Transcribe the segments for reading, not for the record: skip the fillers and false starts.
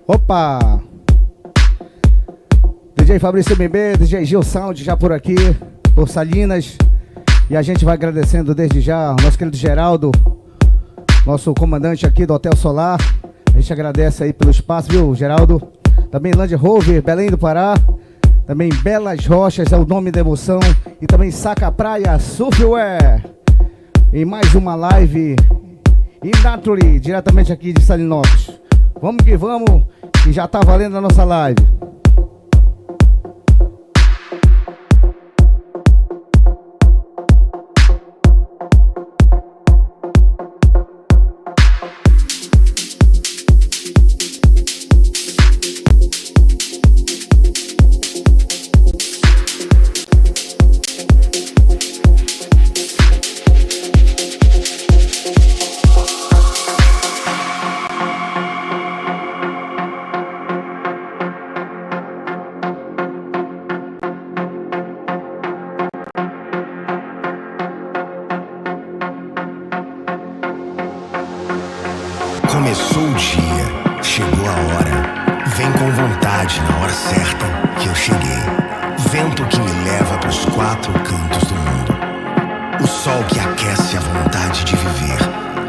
Opa! DJ Fabrício MB, DJ Gil Sound já por aqui, por Salinas. E a gente vai agradecendo desde já ao nosso querido Geraldo, nosso comandante aqui do Hotel Solar. A gente agradece aí pelo espaço, viu, Geraldo? Também Land Rover, Belém do Pará. Também Belas Rochas é o nome da emoção. E também Saca Praia, Surfwear. Em mais uma live e Naturally, diretamente aqui de Salinópolis. Vamos que vamos, que já tá valendo a nossa live. Começou o dia, chegou a hora. Vem com vontade na hora certa que eu cheguei. Vento que me leva pros quatro cantos do mundo. O sol que aquece a vontade de viver.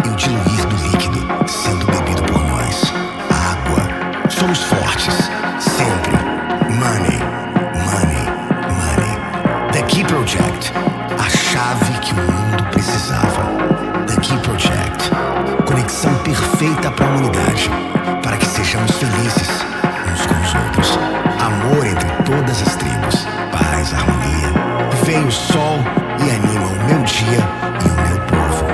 E o diluir do líquido sendo bebido por nós. A água. Somos fortes, sempre. Money, money, money. The Key Project. A chave que o mundo precisava. The Key Project. Conexão perfeita para a humanidade, para que sejamos felizes uns com os outros. Amor entre todas as tribos, paz, harmonia. Vem o sol e anima o meu dia e o meu povo.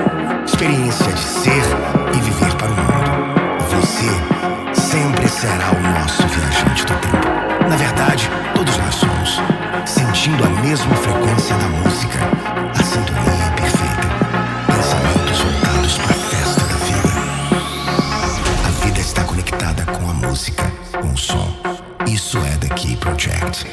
Experiência de ser e viver para o mundo. Você sempre será o nosso viajante do tempo. Na verdade, todos nós somos, sentindo a mesma frequência da música, a sintonia perfeita. Pensamentos voltados para a festa da vida. A vida está conectada com a música, com o som. Isso é The Key Project.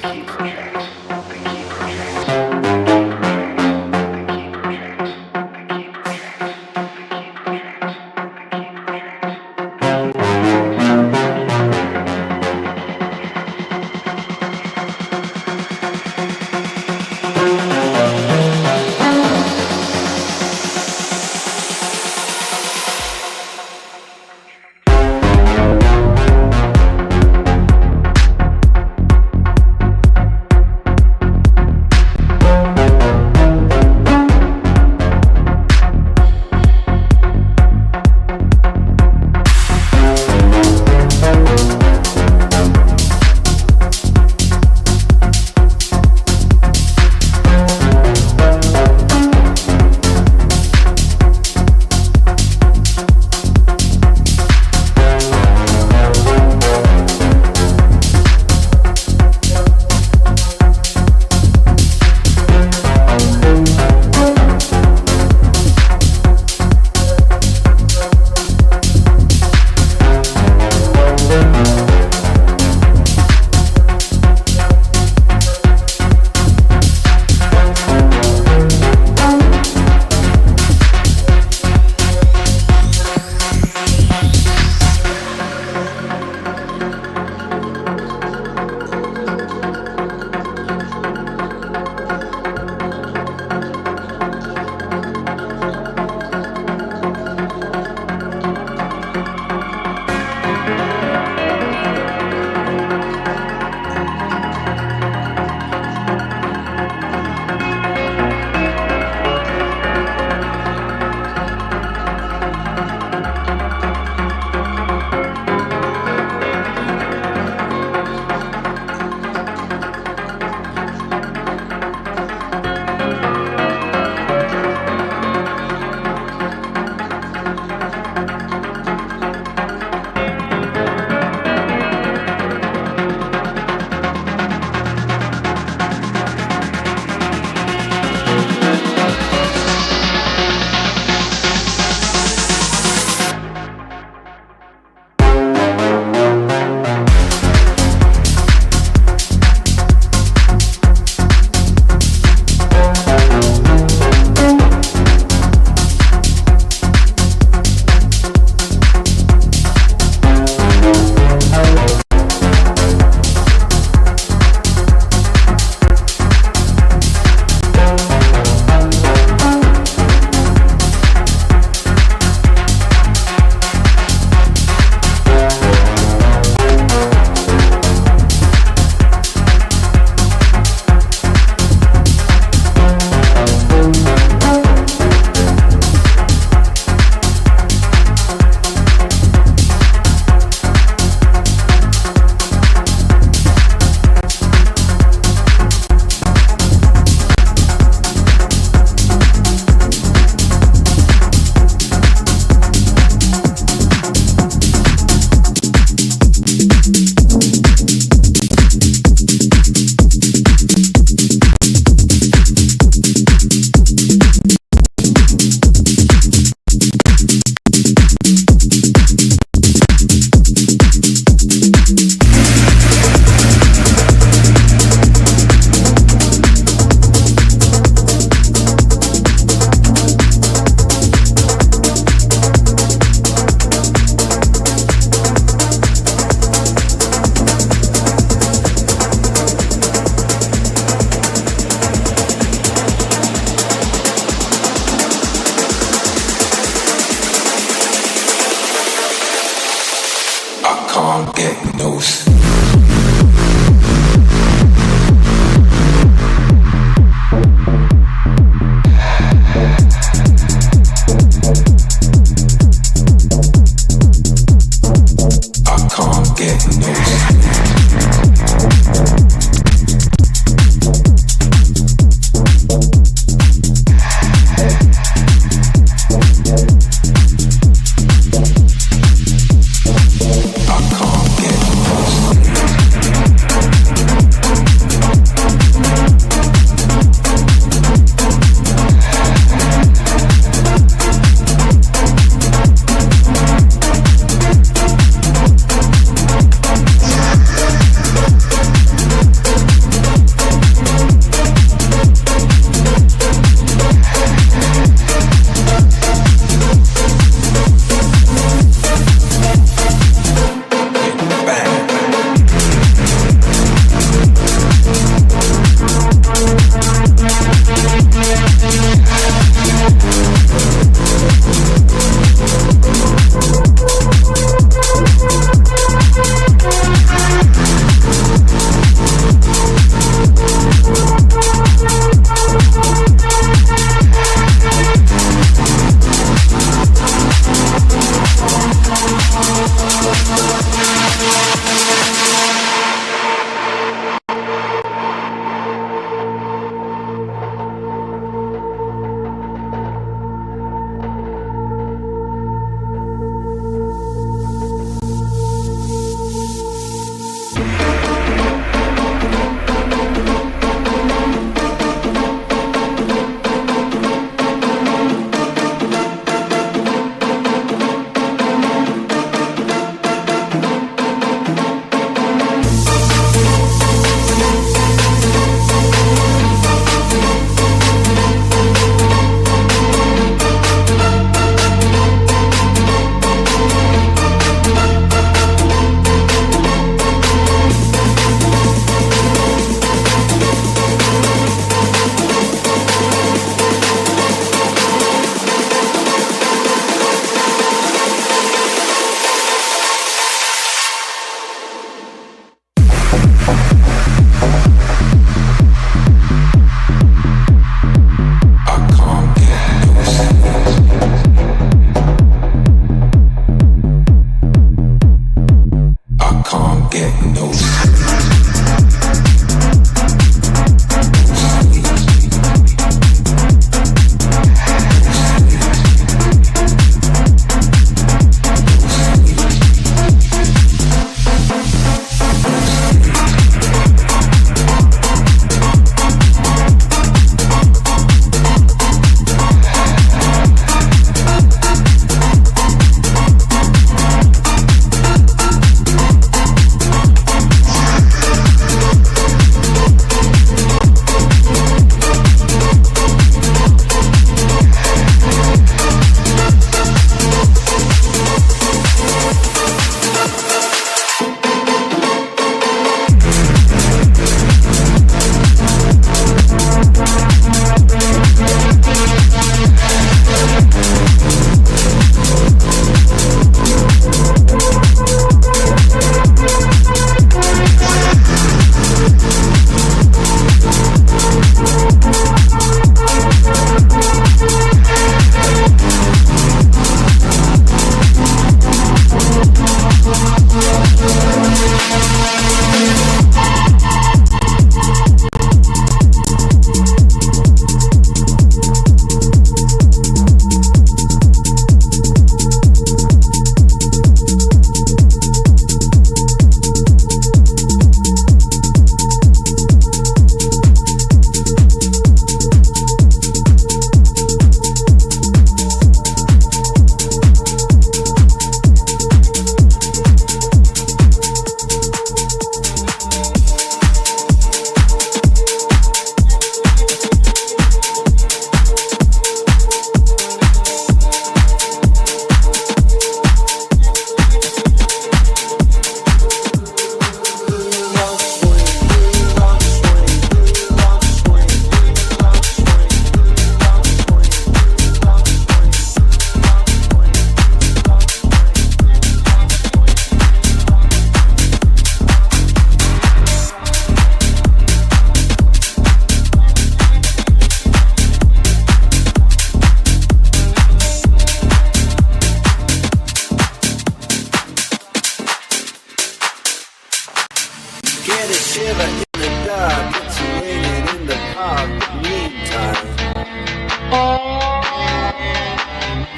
shiver in the dark, it's raining in the park. Meantime,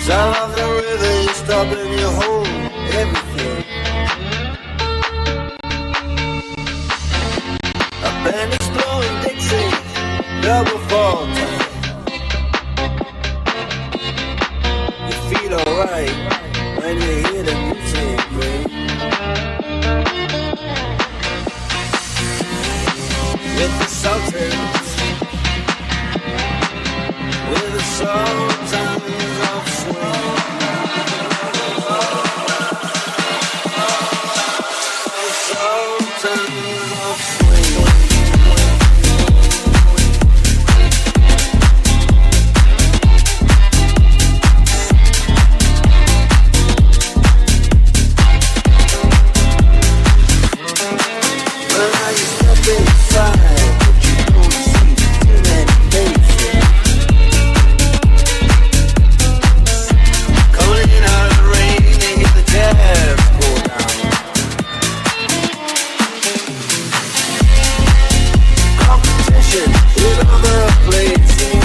south of the river, you stop and you hold everything. A band is blowing Dixie, double fall time. You feel alright when you hear the music ring. With the Sultans, with the Sultans of swing. The Sultans of swing. When I step inside, but you don't see too many faces. Coming in out of the rain, they hear the jazz go down. Competition in other places,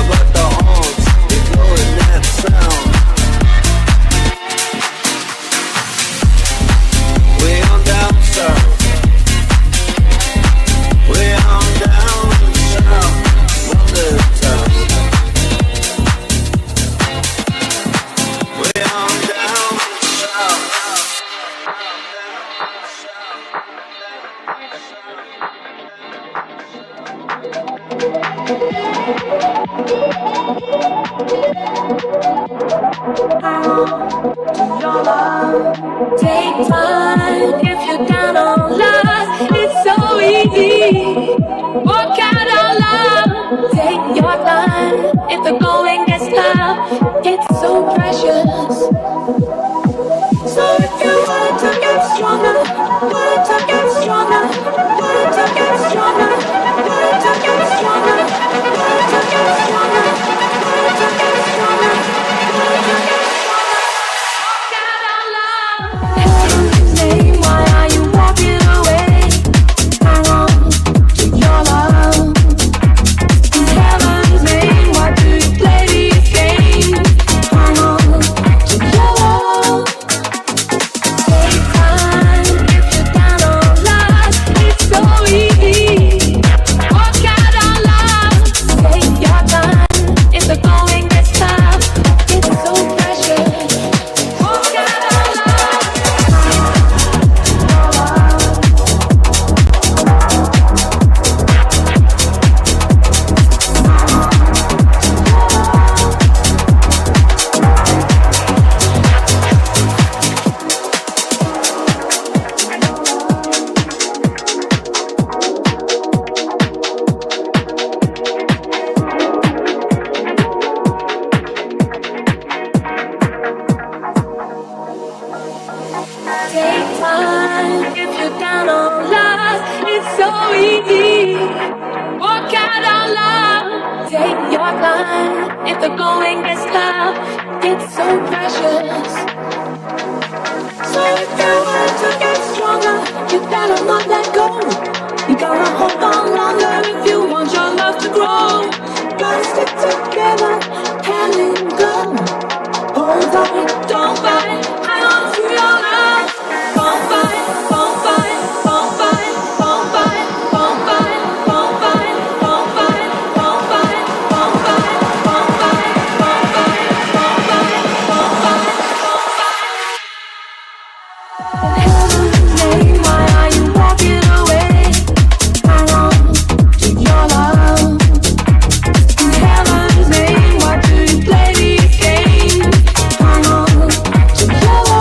but the horns, they blow in that sound. Way on down south, way on down south, London town. Way on down south. Take time if you're down on love. It's so easy. Walk out on love. Take your time if the going gets tough. It's so precious. So if you want to get stronger, want to get stronger, want to get stronger, want to get stronger, want to get stronger, want to get stronger, want to get stronger. Why are you walking away? Hang on to your love. In heaven's name, why do you play these games? Hang on to your love. Take time if you're down on love. It's so easy. Walk out on love. Take your time if the going gets tough. It's so precious. Walk out on love. Take time if you're down on love. It's so easy. Walk out on love. Take your time if the going gets tough. It's so precious. So if you want to get stronger, you better not let go. You gotta hold on longer if you want your love to grow. Gotta stick together, hand in glove. Hold on, don't fight. Hang on to your love. Don't fight, don't fight, don't fight, don't fight, don't fight, don't fight, don't fight, don't fight, don't fight, don't fight, don't fight, don't fight, don't fight, don't fight. In heaven's name, why are you walking away? Hang on to your love. In heaven's name, why do you play these games? Hang on to your love.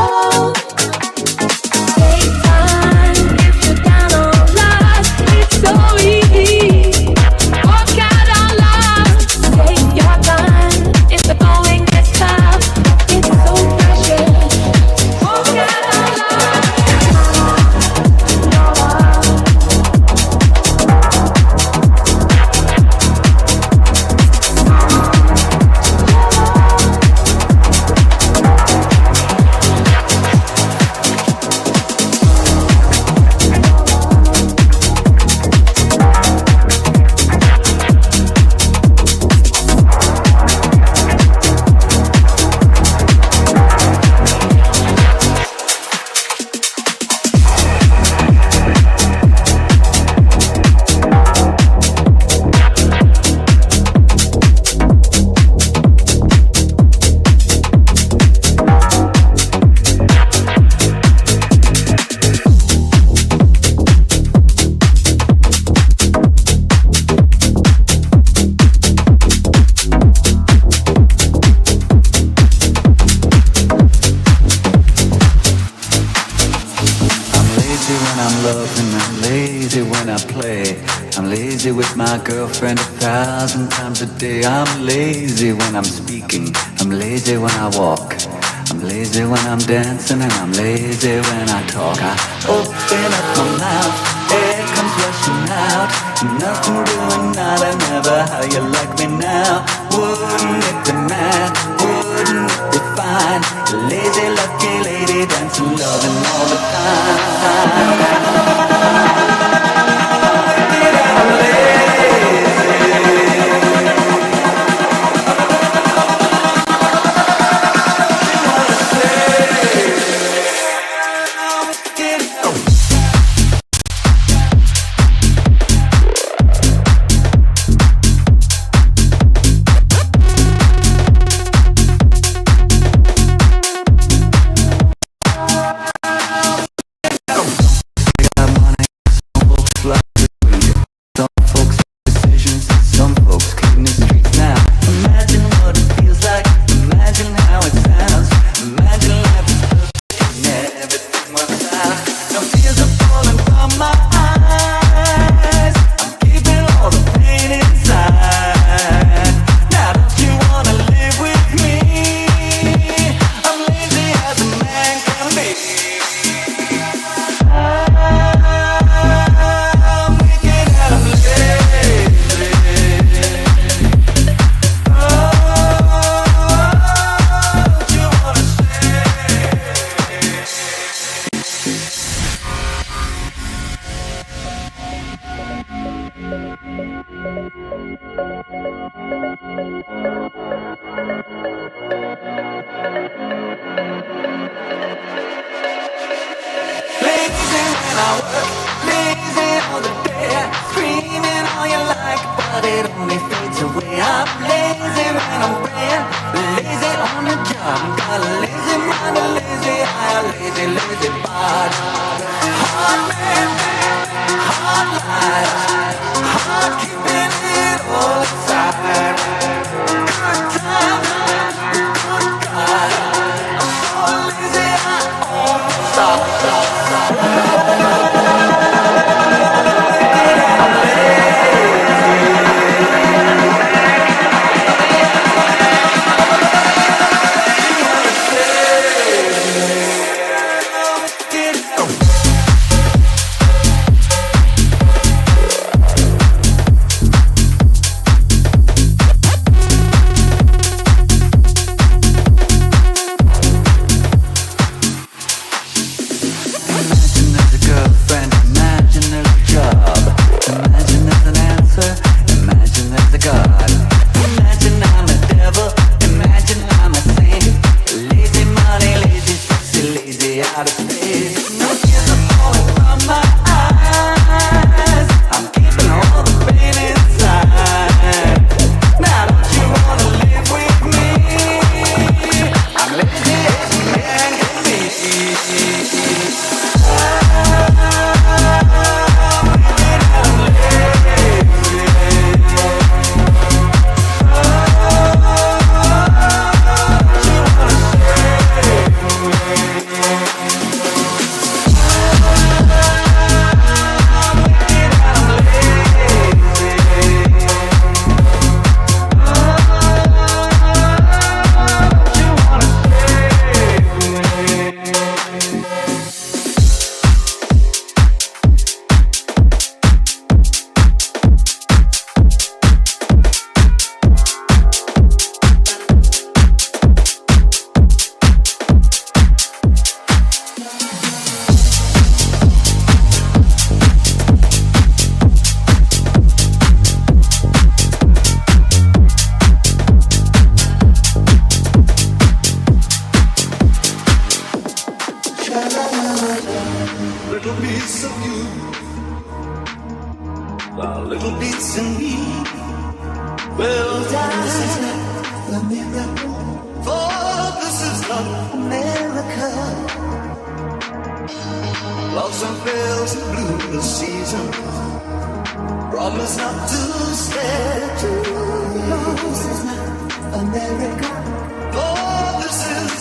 crazy with my girlfriend 1,000 times a day. I'm lazy when I'm speaking, I'm lazy when I walk, I'm lazy when I'm dancing, and I'm lazy when I talk. I open up my mouth, air comes rushing out, nothing doing, nada, never how you like me now. Wouldn't it be mad, wouldn't it be fine? Lazy, lucky lady, dancing, loving all the time. This is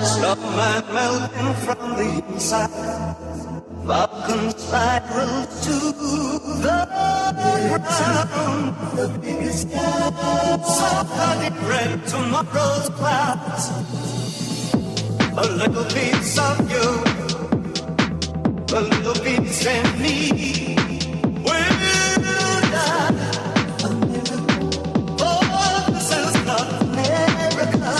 Slow man melting from the inside. Falcon spirals to the ground. The biggest sky. So bloody red tomorrow's clouds. A little piece of you. A little piece in me. Will die. A miracle. Oh, this is not America.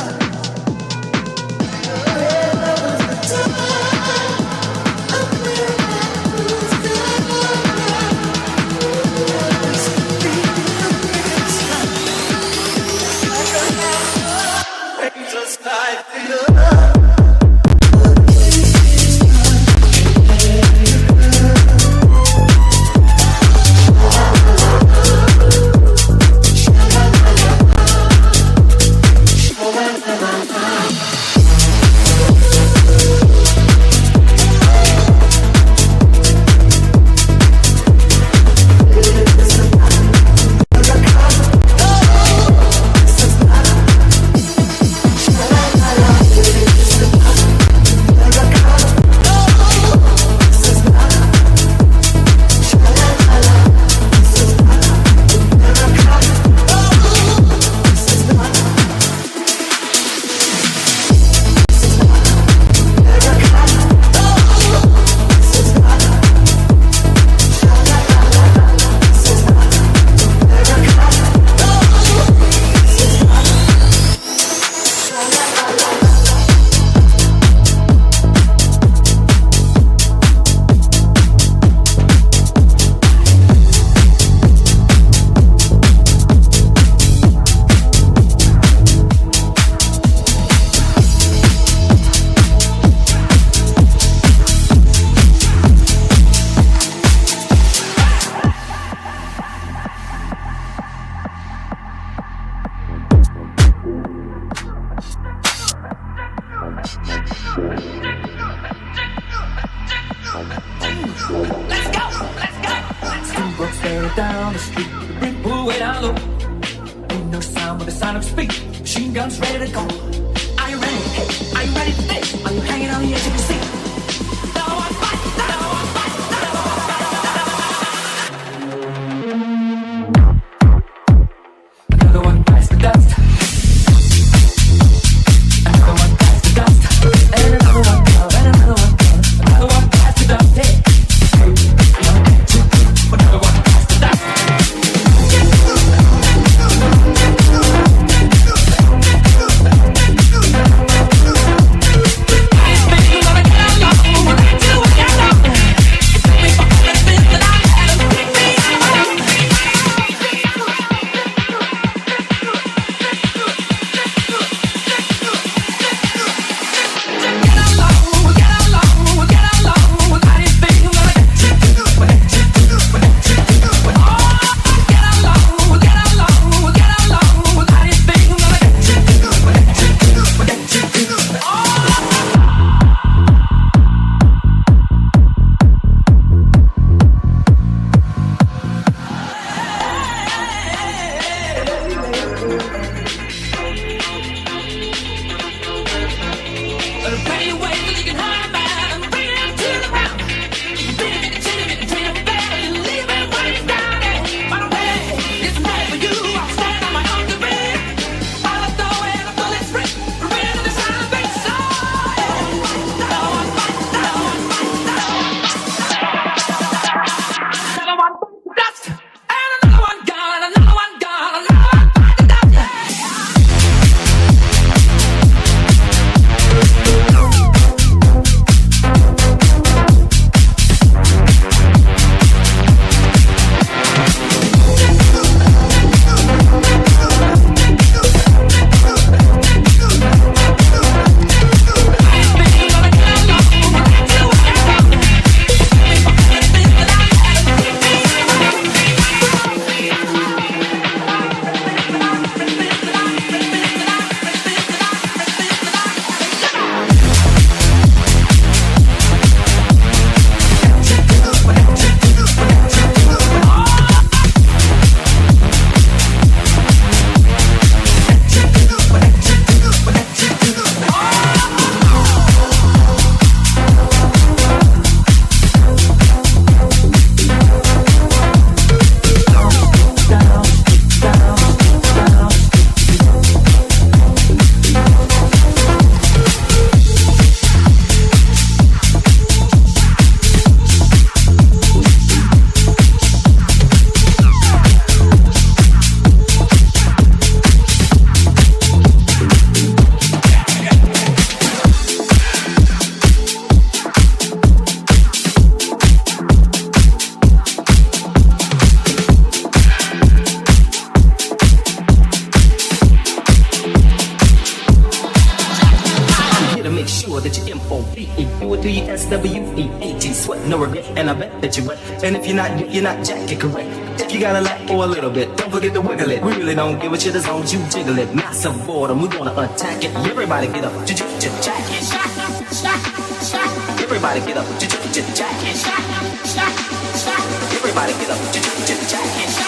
Down the street, big bull way down low. Ain't no sound but the sound of speed. Machine guns ready to go. Are you ready? Hey, are you ready for this? Are you hanging on the edge of your seat? Now I fight, now I fight, now I fight. Another one bites the dust. Another one bites the dust. And another one comes, and another one comes. Another one bites the dust. Hey, hey, 1, 2, 3. Another one. It's been W-E-A-T, sweat, no regret, and I bet that you wet. And if you're not jack it correct. If you got a lot or a little bit, don't forget to wiggle it. We really don't give a shit as long as you jiggle it. Massive boredom, we gonna attack it. Everybody get up, jack it. Everybody get up, jack it. Everybody get up, jack it.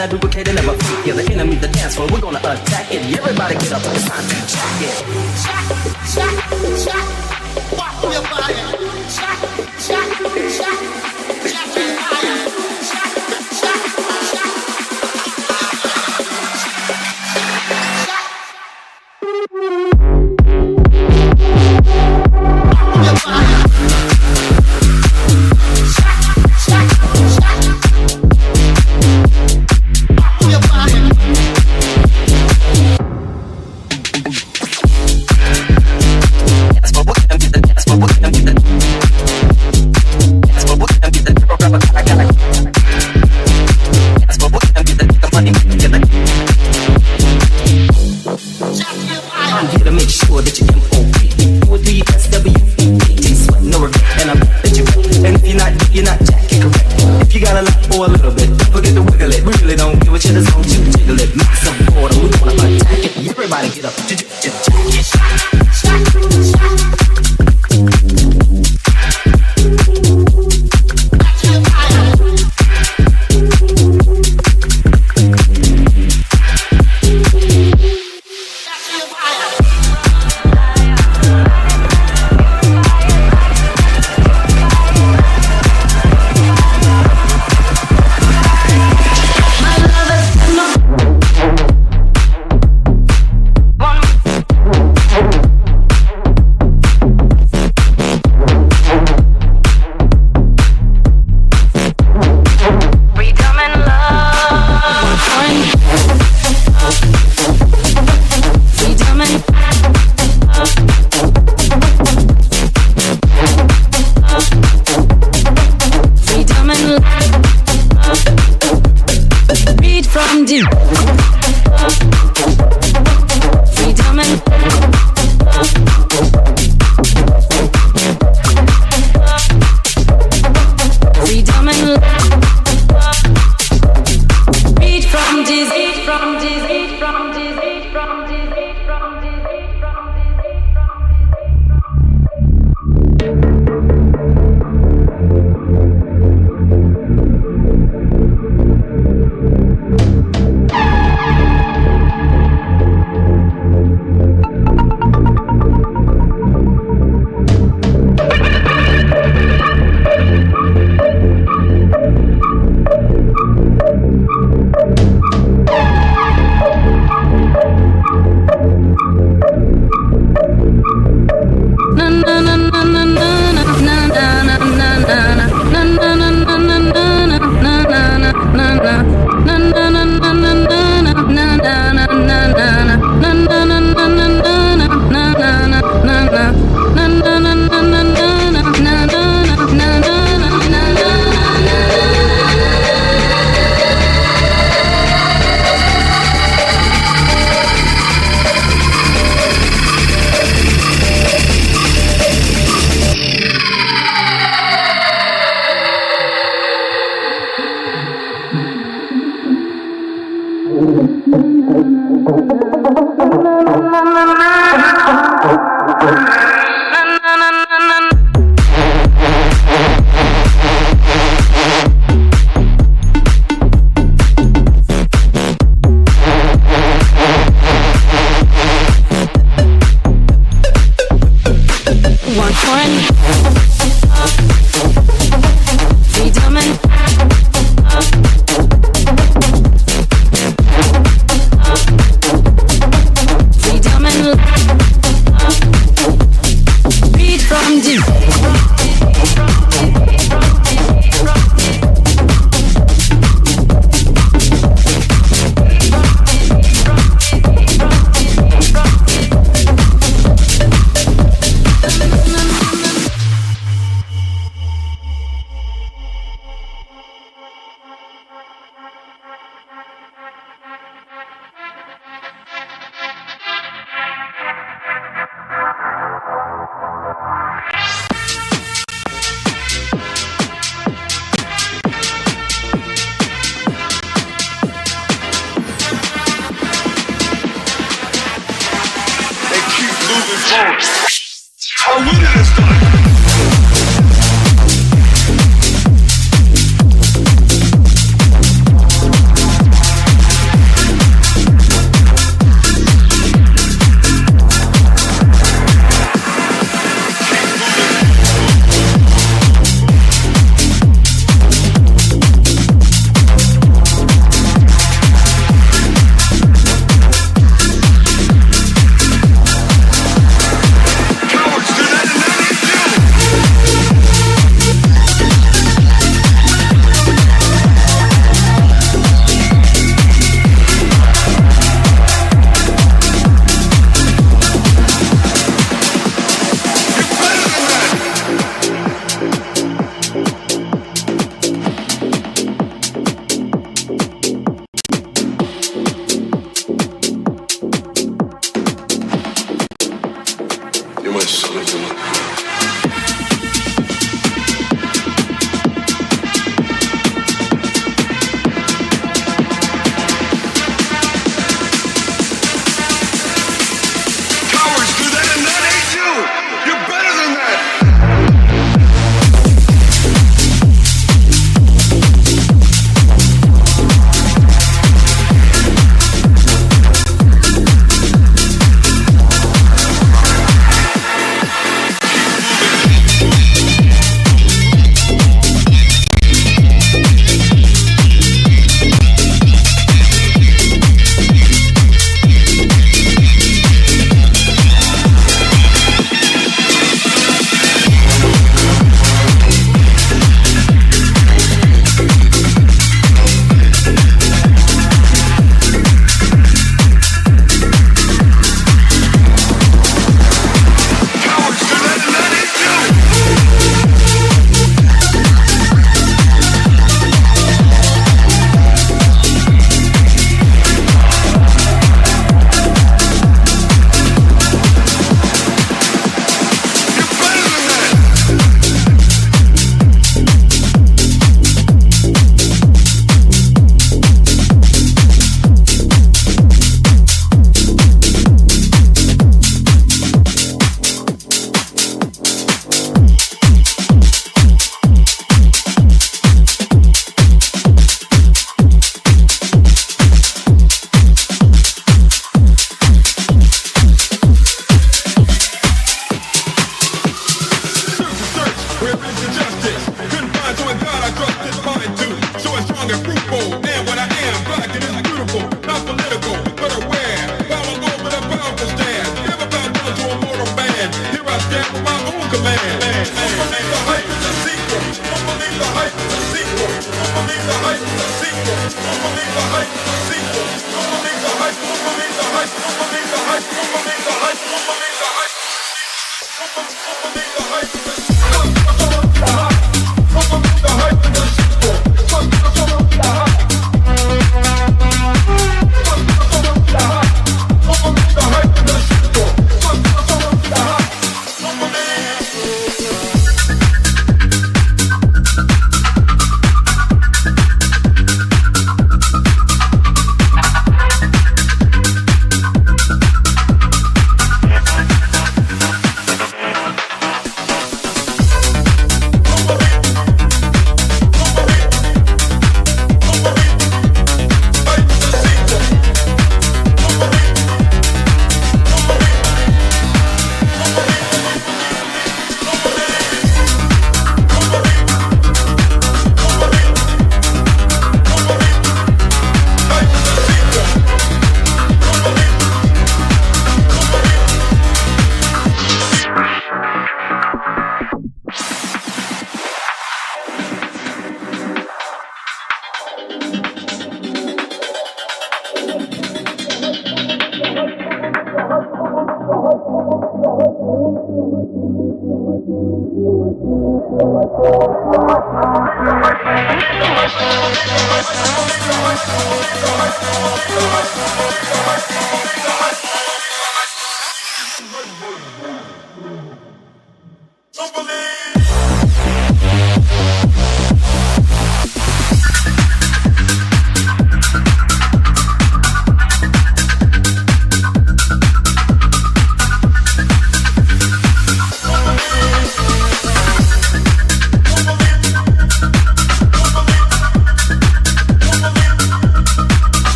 I duplicate and never fake. Yeah, the enemy, the dance floor, we're gonna attack it. Everybody get up, it's time to jack it. Walk your body. Jack your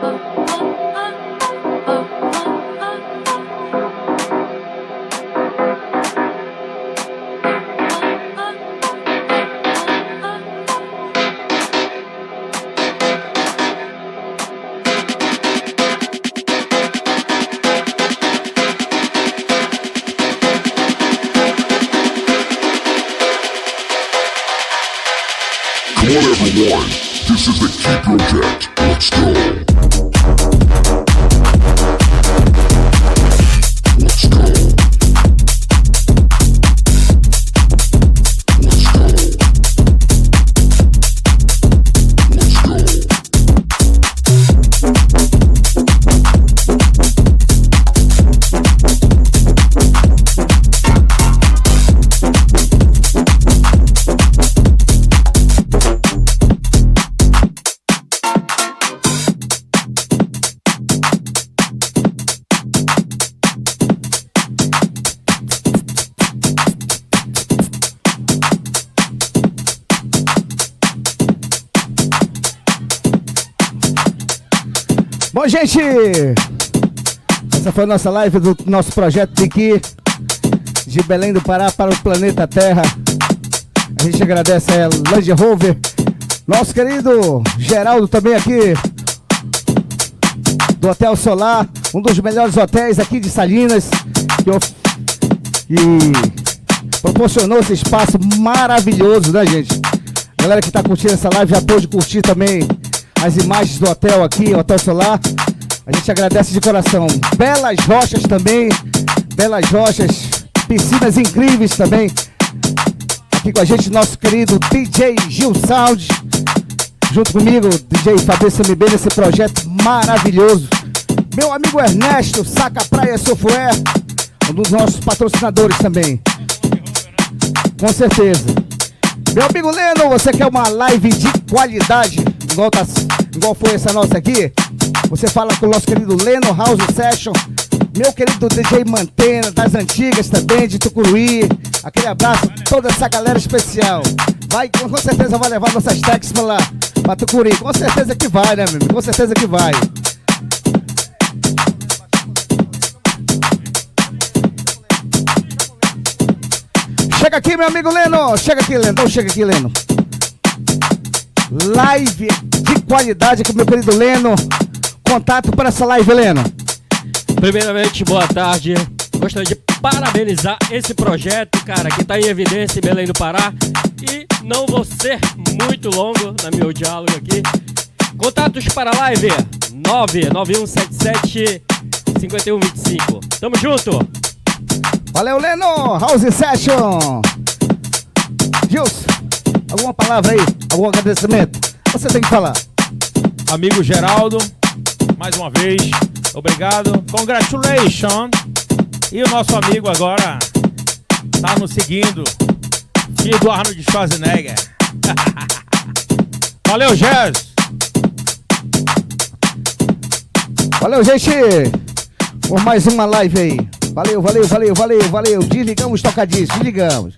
Come on everyone, this is the Key Project, let's go. Let's go. Let's go. Let's go. Bom, gente, essa foi a nossa live do nosso projeto de aqui, de Belém do Pará para o planeta Terra. A gente agradece a Land Rover, nosso querido Geraldo também aqui, do Hotel Solar, um dos melhores hotéis aqui de Salinas, que proporcionou esse espaço maravilhoso, né, gente? A galera que tá curtindo essa live já pôde curtir também as imagens do hotel aqui, Hotel Solar. A gente agradece de coração. Belas rochas também, belas rochas, piscinas incríveis também. Aqui com a gente, nosso querido DJ Gil Sound, junto comigo, DJ Fabrício MB, nesse projeto maravilhoso. Meu amigo Ernesto, Saca Praia Software, um dos nossos patrocinadores também. Com certeza. Meu amigo Leno, você quer uma live de qualidade, igual foi essa nossa aqui? Você fala com o nosso querido Leno House Session, meu querido DJ Mantena, das antigas também, de Tucuruí. Aquele abraço, toda essa galera especial. Vai, com certeza vai levar nossas techs pra lá, pra Tucuruí. Com certeza que vai, né, meu amigo? Com certeza que vai. Chega aqui, meu amigo Leno. Chega aqui, Leno. Então chega aqui, Leno. Live de qualidade com meu querido Leno. Contato para essa live, Leno. Primeiramente, boa tarde. Gostaria de parabenizar esse projeto, cara, que está em evidência em Belém do Pará. E não vou ser muito longo no meu diálogo aqui. Contatos para a live: 99177-5125. Tamo junto! Valeu, Leno! House Session! Gilson, alguma palavra aí? Algum agradecimento? Você tem que falar. Amigo Geraldo, mais uma vez, obrigado. Congratulations! E o nosso amigo agora tá nos seguindo, filho do Arnold Schwarzenegger. Valeu, Jazz! Valeu, gente! Por mais uma live aí. Valeu, valeu, valeu, valeu, valeu. Desligamos os tocadiscos, desligamos.